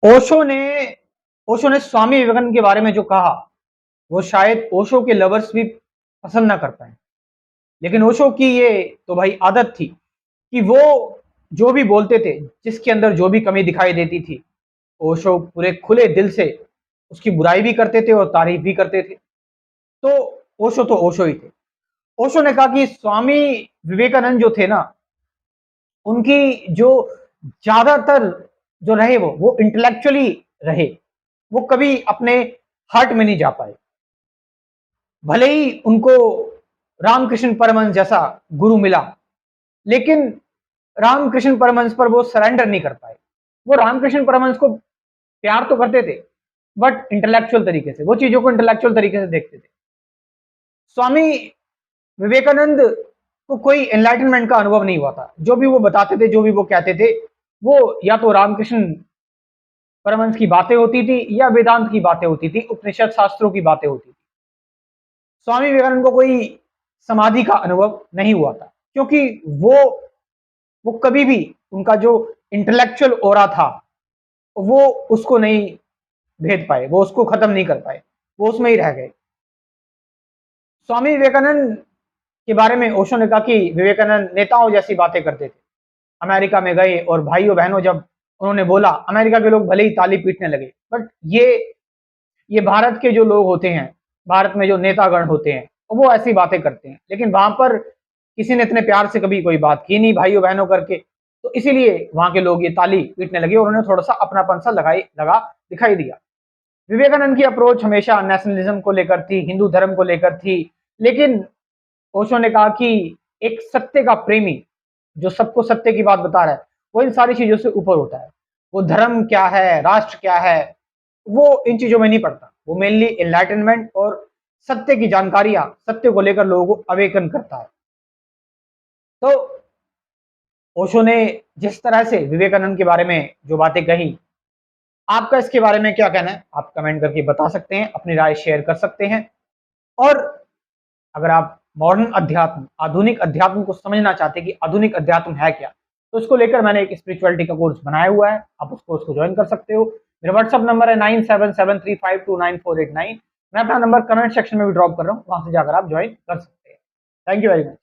ओशो ने ओशो ने स्वामी विवेकानंद के बारे में जो कहा, वो शायद ओशो के लवर्स भी पसंद ना कर पाए। लेकिन ओशो की ये तो भाई आदत थी कि वो जो भी बोलते थे, जिसके अंदर जो भी कमी दिखाई देती थी, ओशो पूरे खुले दिल से उसकी बुराई भी करते थे और तारीफ भी करते थे। तो ओशो ही थे। ओशो ने कहा कि स्वामी विवेकानंद जो थे ना, उनकी जो ज्यादातर जो रहे वो इंटेलेक्चुअली रहे। वो कभी अपने हार्ट में नहीं जा पाए। भले ही उनको रामकृष्ण परमहंस जैसा गुरु मिला, लेकिन रामकृष्ण परमहंस पर वो सरेंडर नहीं कर पाए। वो रामकृष्ण परमहंस को प्यार तो करते थे, बट इंटेलेक्चुअल तरीके से, वो चीजों को इंटेलेक्चुअल तरीके से देखते थे। स्वामी विवेकानंद को कोई एनलाइटनमेंट का अनुभव नहीं हुआ था। जो भी वो बताते थे, जो भी वो कहते थे, वो या तो रामकृष्ण परमहंस की बातें होती थी या वेदांत की बातें होती थी, उपनिषद शास्त्रों की बातें होती थी। स्वामी विवेकानंद को कोई समाधि का अनुभव नहीं हुआ था, क्योंकि वो कभी भी उनका जो इंटेलेक्चुअल ओरा था, वो उसको नहीं भेद पाए, वो उसको खत्म नहीं कर पाए, वो उसमें ही रह गए। स्वामी विवेकानंद के बारे में ओशो ने कहा कि विवेकानंद नेताओं जैसी बातें करते थे। अमेरिका में गए और भाइयों बहनों जब उन्होंने बोला, अमेरिका के लोग भले ही ताली पीटने लगे, बट ये भारत के जो लोग होते हैं, भारत में जो नेतागण होते हैं, वो ऐसी बातें करते हैं। लेकिन वहां पर किसी ने इतने प्यार से कभी कोई बात की नहीं भाइयों बहनों करके, तो इसीलिए वहां के लोग ये ताली पीटने लगे और उन्हें थोड़ा सा अपनापन सा लगा दिखाई दिया। विवेकानंद की अप्रोच हमेशा नेशनलिज्म को लेकर थी, हिंदू धर्म को लेकर थी। लेकिन ओशो ने कहा कि एक सत्य का प्रेमी जो सबको सत्य की बात बता रहा है, वो इन सारी चीजों से ऊपर होता है। वो धर्म क्या है, राष्ट्र क्या है, वो इन चीजों में नहीं पड़ता। वो मेनली एनलाइटनमेंट और सत्य की जानकारियां, सत्य को लेकर लोगों को अवेकन करता है। तो ओशो ने जिस तरह से विवेकानंद के बारे में जो बातें कही, आपका इसके बारे में क्या कहना है? आप कमेंट करके बता सकते हैं, अपनी राय शेयर कर सकते हैं। और अगर आप मॉडर्न अध्यात्म, आधुनिक अध्यात्म को समझना चाहते हैं कि आधुनिक अध्यात्म है क्या, तो उसको लेकर मैंने एक स्पिरिचुअलिटी का कोर्स बनाया हुआ है, आप उसको ज्वाइन कर सकते हो। मेरा व्हाट्सअप नंबर है 9773529489। मैं अपना नंबर कमेंट सेक्शन में भी ड्रॉप कर रहा हूँ, वहां से जाकर आप ज्वाइन कर सकते हैं। Thank you very much.